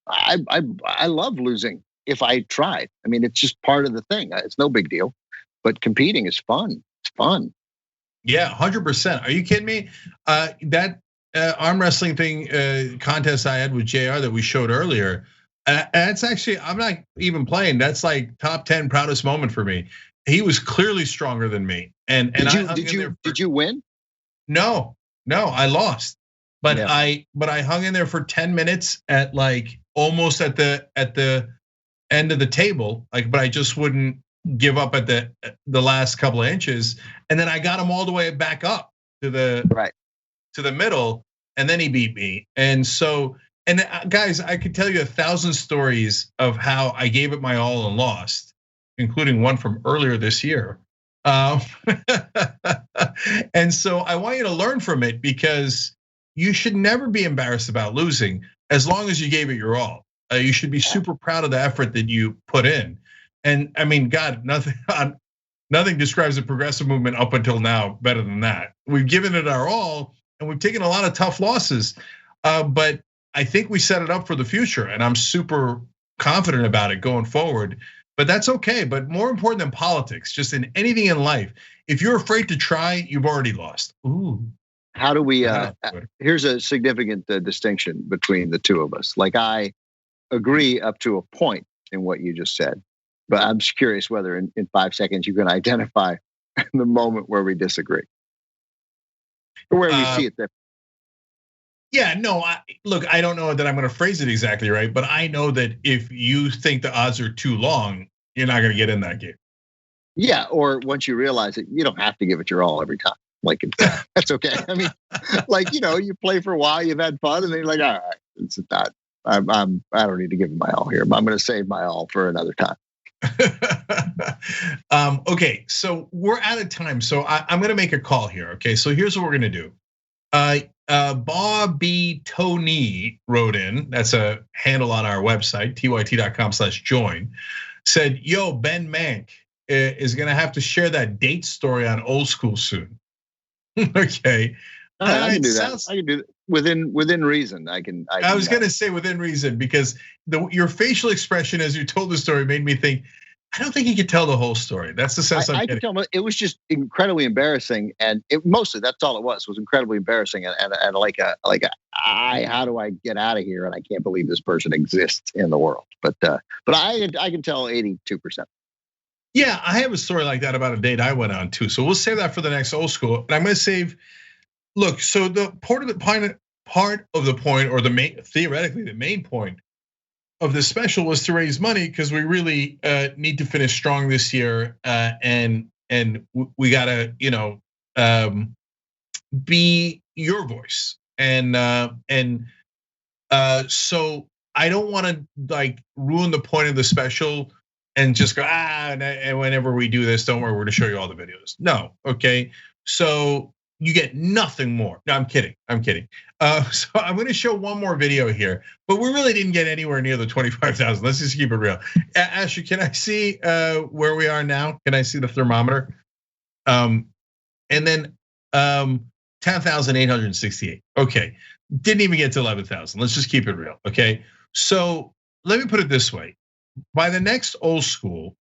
I love losing if I tried. I mean, it's just part of the thing. It's no big deal, but competing is fun. It's fun. Yeah, 100%. Are you kidding me? That arm wrestling thing contest I had with JR that we showed earlier, that's actually, I'm not even playing. That's like top 10 proudest moment for me. He was clearly stronger than me. And did you win? No, I lost. But I hung in there for 10 minutes at like almost at the end of the table, like, but I just wouldn't give up at the last couple of inches, and then I got him all the way back up to the middle, and then he beat me. And so, and guys, I could tell you 1,000 stories of how I gave it my all and lost, including one from earlier this year. And so I want you to learn from it, because you should never be embarrassed about losing as long as you gave it your all. You should be super proud of the effort that you put in. And I mean, God, nothing describes the progressive movement up until now better than that. We've given it our all, and we've taken a lot of tough losses, but I think we set it up for the future, and I'm super confident about it going forward. But that's okay. But more important than politics, just in anything in life, if you're afraid to try, you've already lost. Ooh. How do we? Here's a significant distinction between the two of us. Like, I agree up to a point in what you just said, but I'm just curious whether in 5 seconds you can identify the moment where we disagree, or where we see it different. Yeah, no, look, I don't know that I'm going to phrase it exactly right, but I know that if you think the odds are too long, you're not going to get in that game. Yeah, or once you realize it, you don't have to give it your all every time. Like, that's okay. I mean, like, you play for a while, you've had fun, and then you're like, all right, it's not. I don't need to give it my all here. I'm going to save my all for another time. Okay, so we're out of time. So I'm going to make a call here. Okay, so here's what we're going to do. Bobby Tony wrote in, that's a handle on our website, tyt.com/join, said, yo, Ben Mank is gonna have to share that date story on Old School soon. Okay. I can do that. I can do that within reason. I was gonna say within reason, because your facial expression as you told the story made me think, I don't think he could tell the whole story. That's the sense I'm getting. I could tell. It was just incredibly embarrassing, and mostly that's all it was incredibly embarrassing, and how do I get out of here? And I can't believe this person exists in the world. But I can tell 82%. Yeah, I have a story like that about a date I went on too. So we'll save that for the next Old School. And I'm going to save. Look, so the part of the point, or theoretically the main point of the special was to raise money, because we really need to finish strong this year, and we gotta be your voice, and so I don't want to like ruin the point of the special and just go and whenever we do this, don't worry, we're gonna show you all the videos. No, okay, so you get nothing more. No, I'm kidding. So I'm going to show one more video here, but we really didn't get anywhere near the 25,000. Let's just keep it real. Ashley, can I see where we are now? Can I see the thermometer? And then 10,868. Okay, didn't even get to 11,000. Let's just keep it real. Okay, so let me put it this way: by the next Old School,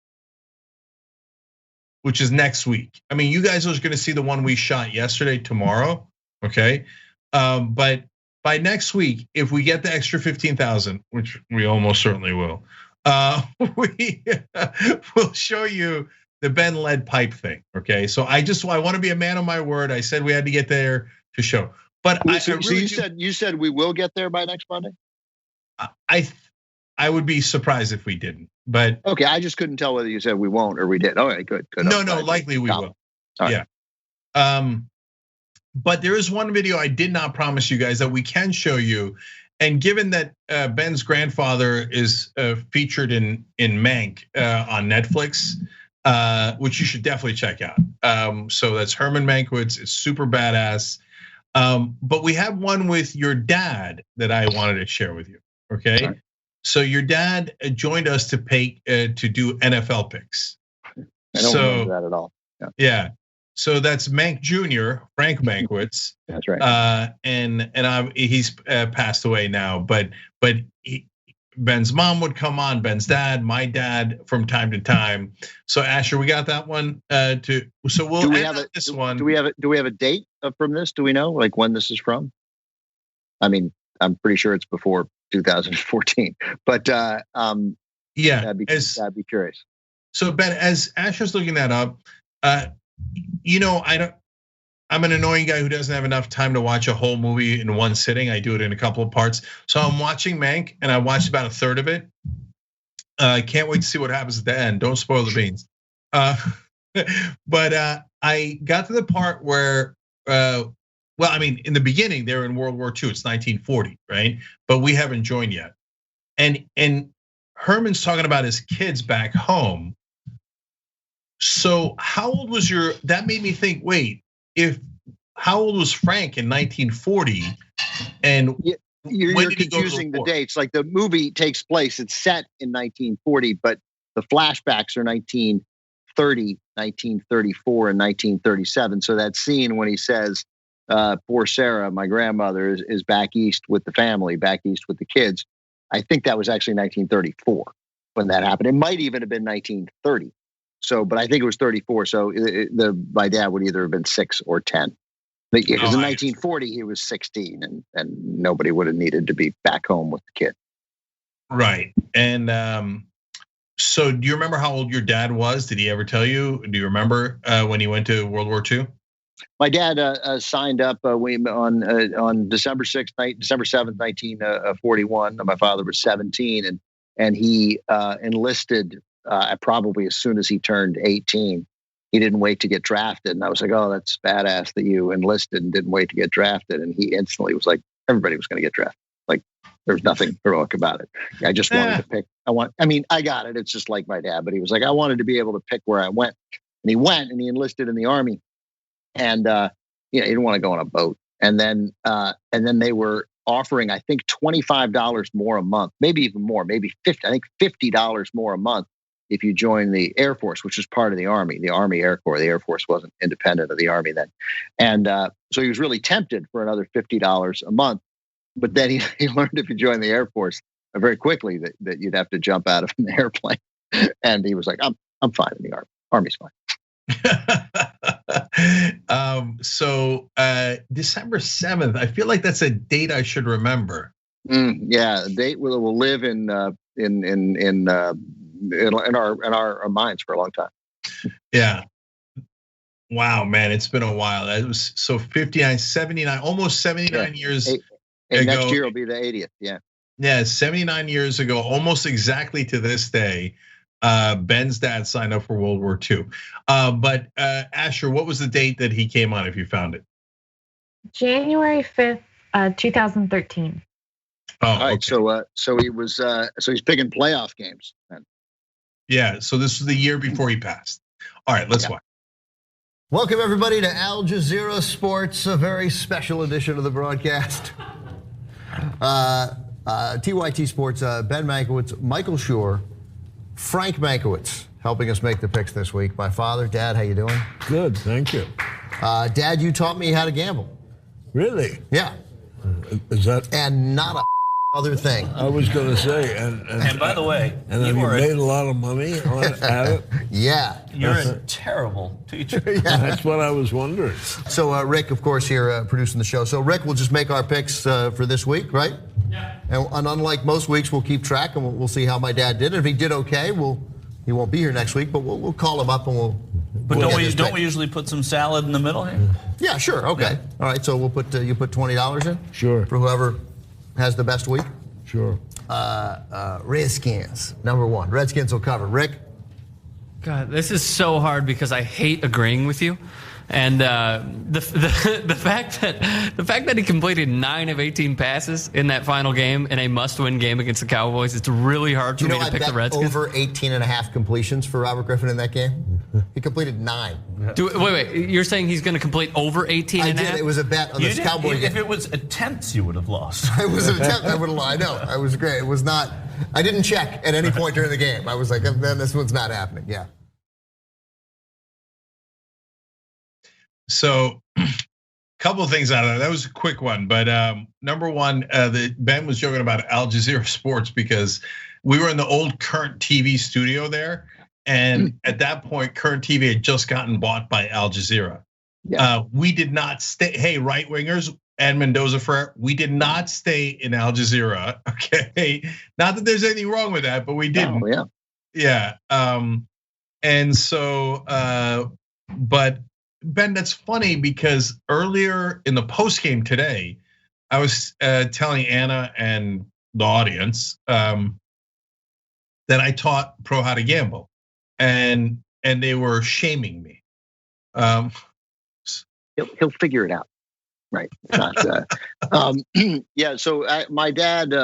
which is next week. I mean, you guys are going to see the one we shot yesterday tomorrow, okay? But by next week, if we get the extra 15,000, which we almost certainly will, we will show you the Ben lead pipe thing, okay? So I want to be a man of my word. I said we had to get there to show, but you said we will get there by next Monday. I would be surprised if we didn't, but okay. I just couldn't tell whether you said we won't or we did. All right, good. No, likely we will. Yeah. But there is one video I did not promise you guys that we can show you, and given that Ben's grandfather is featured in Mank on Netflix, which you should definitely check out. So that's Herman Mankiewicz. It's super badass. But we have one with your dad that I wanted to share with you. Okay. Right. So your dad joined us to do NFL picks. I don't remember that at all. Yeah. So that's Mank Jr., Frank Mankiewicz. That's right. And he's passed away now, but Ben's mom would come on, Ben's dad, my dad from time to time. So Asher, we got that one so we'll have this one. Do we have a date from this? Do we know like when this is from? I mean, I'm pretty sure it's before 2014, but yeah, I'd be curious. So Ben, as Asher's looking that up, I I'm an annoying guy who doesn't have enough time to watch a whole movie in one sitting. I do it in a couple of parts. So I'm watching Mank, and I watched about a third of it. I can't wait to see what happens at the end. Don't spoil the beans. But I got to the part where, well, I mean, in the beginning, they're in World War II. It's 1940, right? But we haven't joined yet. And Herman's talking about his kids back home. So how old was that made me think, wait, how old was Frank in 1940? And you're confusing the dates. Like the movie takes place, it's set in 1940, but the flashbacks are 1930, 1934, and 1937. So that scene when he says, poor Sarah, my grandmother, is back east with the family, back east with the kids. I think that was actually 1934 when that happened. It might even have been 1930. So, but I think it was 34. So my dad would either have been 6 or 10. Because in 1940 he was 16, and nobody would have needed to be back home with the kid. Right. And so, do you remember how old your dad was? Did he ever tell you? Do you remember when he went to World War II? My dad signed up on December 7th, 1941. My father was 17, and he enlisted probably as soon as he turned 18. He didn't wait to get drafted, and I was like, "Oh, that's badass that you enlisted and didn't wait to get drafted." And he instantly was like, "Everybody was going to get drafted. Like, there's nothing heroic about it. I just wanted to pick. I got it. It's just like my dad, but he was like, I wanted to be able to pick where I went, and he went and he enlisted in the Army, and he didn't want to go on a boat, and then they were offering, I think, $25 more a month, maybe even more, maybe 50. I think $50 more a month if you join the Air Force, which was part of the Army Air Corps. The Air Force wasn't independent of the Army then. And so he was really tempted for another $50 a month. But then he learned if you join the Air Force very quickly that you'd have to jump out of an airplane. And he was like, I'm fine in the Army. Army's fine. So December 7th, I feel like that's a date I should remember. Yeah, a date will live in our minds for a long time. Yeah. Wow, man, it's been a while. That was so 59, 79, almost 79 years ago. Next year will be the 80th. Yeah. Yeah, 79 years ago, almost exactly to this day, Ben's dad signed up for World War II. But Asher, what was the date that he came on, if you found it? January 5th, 2013. Oh, all right. Okay. So he's picking playoff games then. Yeah. So this was the year before he passed. All right, let's watch. Welcome everybody to Al Jazeera Sports, a very special edition of the broadcast. TYT Sports, Ben Mankiewicz, Michael Schur, Frank Mankiewicz helping us make the picks this week. My father, Dad, how you doing? Good, thank you. Dad, you taught me how to gamble. Really? Yeah. Is that? And not a other thing. I was going to say, and by the way, and have you made a lot of money at it? Yeah. You're a terrible teacher. Yeah. That's what I was wondering. So Rick, of course, here producing the show. So Rick, we'll just make our picks for this week, right? Yeah. And unlike most weeks, we'll keep track and we'll see how my dad did. If he did okay, he won't be here next week, but we'll call him up and we'll. But don't we usually put some salad in the middle here? Yeah, sure. Okay. Yeah. All right. So we'll put you put $20 in. Sure. For whoever has the best week. Sure. Redskins, number 1. Redskins will cover. Rick? God, this is so hard because I hate agreeing with you. And the fact that he completed 9 of 18 passes in that final game in a must-win game against the Cowboys, it's really hard for me to pick the Redskins. Over 18.5 completions for Robert Griffin in that game. He completed 9. Wait, you're saying he's going to complete over 18 and a half? It was a bet on this Cowboy game. If it was attempts, you would have lost. It was an attempt. I would have lied. No, I was great. It was not. I didn't check at any point during the game. I was like, man, this one's not happening. Yeah. So, a couple of things out of that. That was a quick one, but number one, Ben was joking about Al Jazeera Sports because we were in the old Current TV studio there, and at that point, Current TV had just gotten bought by Al Jazeera. Yeah. We did not stay. Hey, right wingers and Mendoza Frere, we did not stay in Al Jazeera. Okay, not that there's anything wrong with that, but we didn't. Oh, yeah. Yeah. And so, but. Ben, that's funny because earlier in the post game today, I was telling Anna and the audience that I taught pro how to gamble, and they were shaming me. He'll figure it out, right? It's not, yeah. So my dad,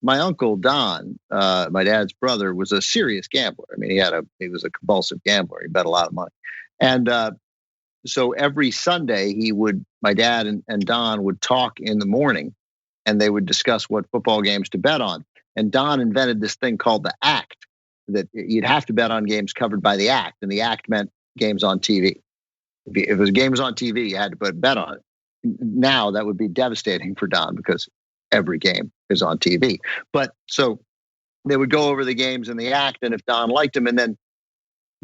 my uncle Don, my dad's brother, was a serious gambler. I mean, he was a compulsive gambler. He bet a lot of money, and so every Sunday my dad and Don would talk in the morning, and they would discuss what football games to bet on. And Don invented this thing called the Act, that you'd have to bet on games covered by the Act, and the Act meant games on TV. If it was games on TV, you had to bet on it. Now that would be devastating for Don because every game is on TV. But so they would go over the games in the Act, and if Don liked them, and then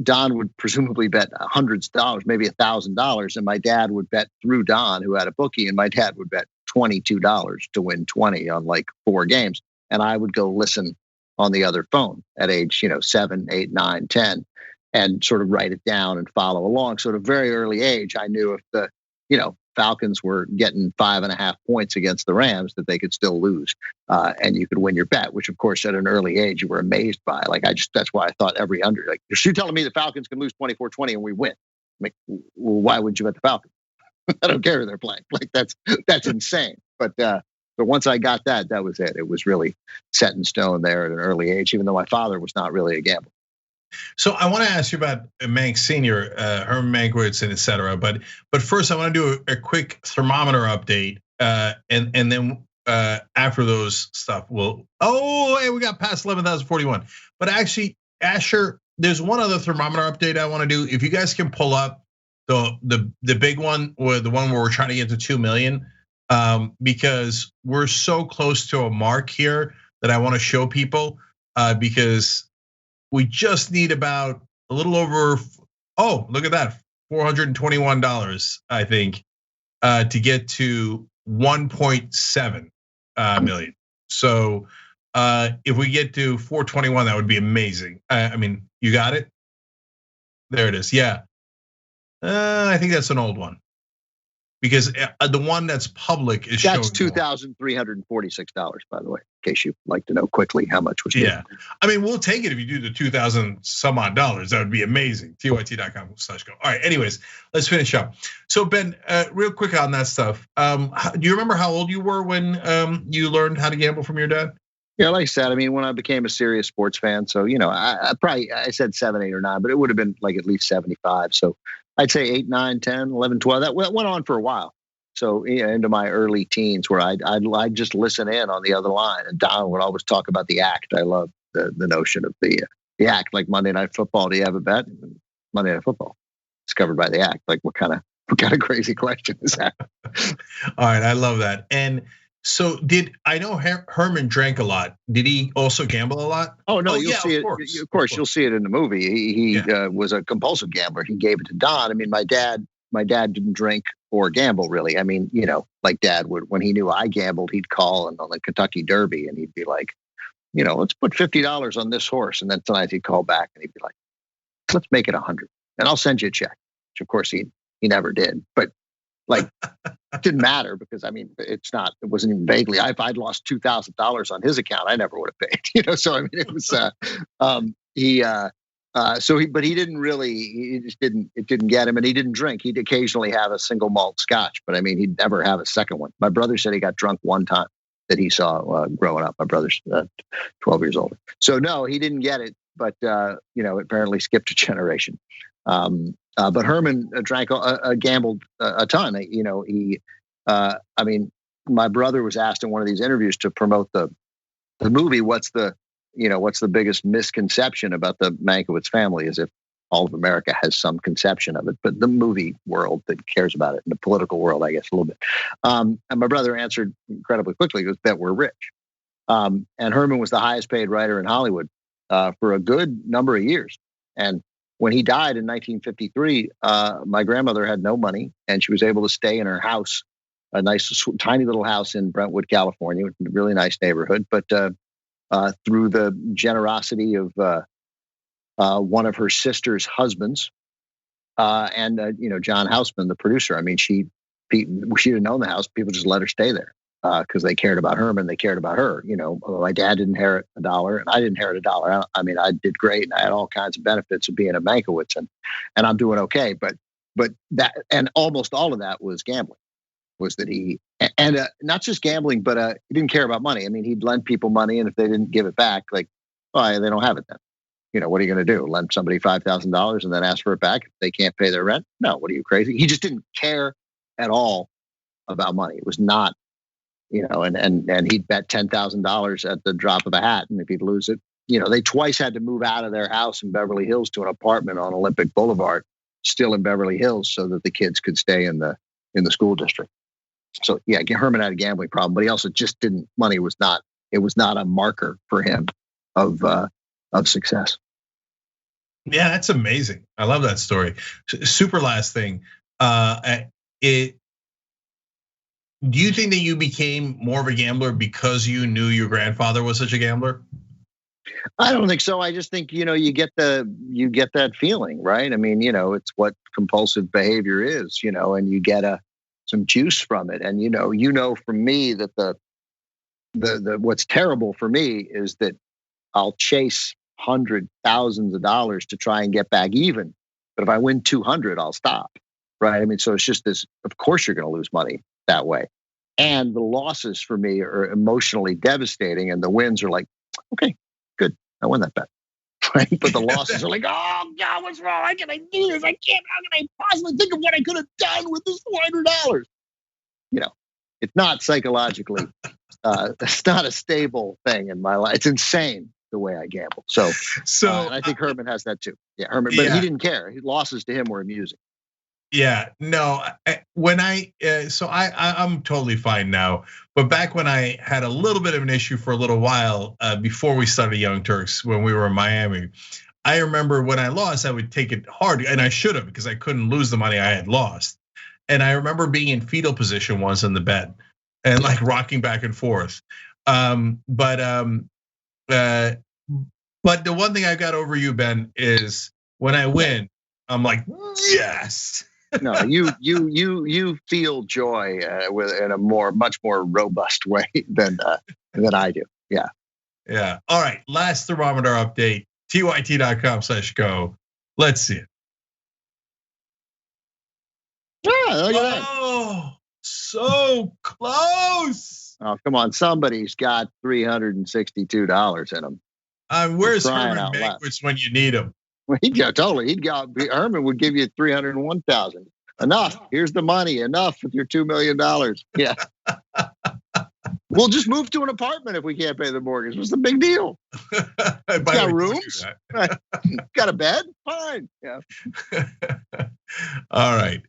Don would presumably bet hundreds of dollars, maybe $1,000, and my dad would bet through Don, who had a bookie, and my dad would bet $22 to win 20 on like 4 games, and I would go listen on the other phone at age 7, 8, 9, 10, and sort of write it down and follow along. So at a very early age, I knew if the Falcons were getting 5.5 points against the Rams, that they could still lose, and you could win your bet. Which, of course, at an early age, you were amazed by. Like that's why I thought every under. Like, you're telling me the Falcons can lose 24-20 and we win? Like, well, why would you bet the Falcons? I don't care who they're playing. Like that's insane. But once I got that was it. It was really set in stone there at an early age. Even though my father was not really a gambler. So I want to ask you about Mank Sr., Herman Mankiewicz, and et cetera. But first, I want to do a quick thermometer update, and then after those stuff, hey, we got past 11,041. But actually, Asher, there's one other thermometer update I want to do. If you guys can pull up the big one, or the one where we're trying to get to 2 million, because we're so close to a mark here that I want to show people, because we just need about a little over, look at that, $421, I think, to get to 1.7 million. So if we get to 421, that would be amazing. I mean, you got it? There it is, yeah. I think that's an old one, because the one that's public is showing. That's $2,346, by the way, in case you'd like to know quickly how much was. Yeah, I mean, we'll take it if you do the 2,000 some odd dollars. That would be amazing. TYT.com/go. All right, anyways, let's finish up. So Ben, real quick on that stuff. Do you remember how old you were when you learned how to gamble from your dad? Yeah, like I said, I mean, when I became a serious sports fan, so I said 7, 8, or 9, but it would have been like at least 75. So I'd say 8, 9, 10, 11, 12. That went on for a while. So into my early teens, where I'd just listen in on the other line, and Don would always talk about the Act. I love the notion of the Act, like Monday Night Football. Do you have a bet? Monday Night Football. It's covered by the Act. Like what kind of crazy question is that? All right, I love that. And so I know Herman drank a lot. Did he also gamble a lot? Oh no, you'll see it. Of course, you'll see it in the movie. He was a compulsive gambler. He gave it to Don. I mean, my dad didn't drink or gamble really. I mean, like Dad would, when he knew I gambled, he'd call on the Kentucky Derby, and he'd be like, let's put $50 on this horse, and then tonight he'd call back and he'd be like, let's make it 100, and I'll send you a check. Which of course he never did, but. Like, it didn't matter because I mean, it wasn't even vaguely. If I'd lost $2,000 on his account, I never would have paid. So I mean, it was but he didn't really. It didn't get him, and he didn't drink. He'd occasionally have a single malt scotch, but I mean, he'd never have a second one. My brother said he got drunk one time that he saw growing up. My brother's 12 years older, so no, he didn't get it. But apparently skipped a generation. But Herman gambled a ton. I mean, my brother was asked in one of these interviews to promote the movie. What's the biggest misconception about the Mankiewicz family? As if all of America has some conception of it, but the movie world that cares about it, and the political world, I guess, a little bit. And my brother answered incredibly quickly. He goes, "Bet we're rich." And Herman was the highest paid writer in Hollywood for a good number of years. And when he died in 1953, my grandmother had no money, and she was able to stay in her house, a nice, tiny little house in Brentwood, California, a really nice neighborhood. But through the generosity of one of her sister's husbands, and John Houseman, the producer. I mean, she didn't own the house. People just let her stay there because they cared about Herman. They cared about her. My dad didn't inherit $1, and I didn't inherit $1. I mean, I did great, and I had all kinds of benefits of being a Mankiewicz, and I'm doing okay. But that, and almost all of that was gambling. Was that he, and not just gambling, but he didn't care about money. I mean, he'd lend people money, and if they didn't give it back, like, well, they don't have it then. What are you going to do? Lend somebody $5,000 and then ask for it back if they can't pay their rent? No, what are you, crazy? He just didn't care at all about money. It was not, and he'd bet $10,000 at the drop of a hat, and if he'd lose it, they twice had to move out of their house in Beverly Hills to an apartment on Olympic Boulevard, still in Beverly Hills, so that the kids could stay in the school district. So yeah, Herman had a gambling problem, but he also just didn't. Money was not. It was not a marker for him of success. Yeah, that's amazing. I love that story. Super last thing. Do you think that you became more of a gambler because you knew your grandfather was such a gambler? I don't think so. I just think, you get that feeling, right? I mean, it's what compulsive behavior is, and you get some juice from it. And, from me that the what's terrible for me is that I'll chase thousands of dollars to try and get back even. But if I win 200, I'll stop. Right. I mean, so it's just this, of course you're going to lose money that way. And the losses for me are emotionally devastating. And the wins are like, okay, good. I won that bet. Right. But the losses are like, oh God, what's wrong? How can I do this? I can't, how can I possibly think of what I could have done with this $400? It's not psychologically, it's not a stable thing in my life. It's insane the way I gamble. So and I think Herman has that too. Yeah, Herman, but he didn't care. His losses to him were amusing. Yeah, no, I'm totally fine now. But back when I had a little bit of an issue for a little while before we started Young Turks, when we were in Miami, I remember when I lost, I would take it hard, and I should have because I couldn't lose the money I had lost. And I remember being in fetal position once in the bed and like rocking back and forth. But the one thing I got over you, Ben, is when I win, I'm like, yes. No, you feel joy in a much more robust way than I do. Yeah. Yeah. All right. Last thermometer update. tyt.com/go. Let's see it. Yeah, look at that. Oh, so close. Oh, come on. Somebody's got $362 in them. Where's Herman Mankiewicz when you need him? Well, Herman would give you 301,000. Enough. Here's the money. Enough with your $2 million. Yeah. We'll just move to an apartment if we can't pay the mortgage. What's the big deal? Got rooms? Got a bed? Fine. Yeah. All right.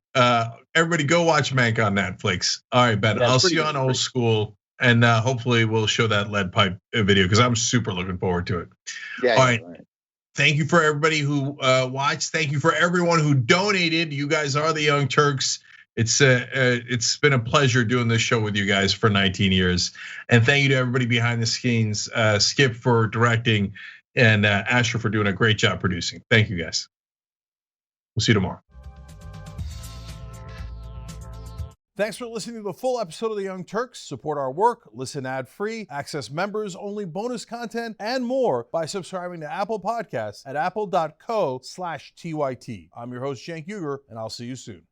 Everybody go watch Mank on Netflix. All right, Ben. I'll see you on Old School. And hopefully we'll show that lead pipe video because I'm super looking forward to it. Yeah. All right. Thank you for everybody who watched. Thank you for everyone who donated. You guys are the Young Turks. It's been a pleasure doing this show with you guys for 19 years. And thank you to everybody behind the scenes, Skip for directing and Asher for doing a great job producing. Thank you guys. We'll see you tomorrow. Thanks for listening to the full episode of The Young Turks. Support our work, listen ad-free, access members-only bonus content, and more by subscribing to Apple Podcasts at apple.co/TYT. I'm your host, Cenk Uygur, and I'll see you soon.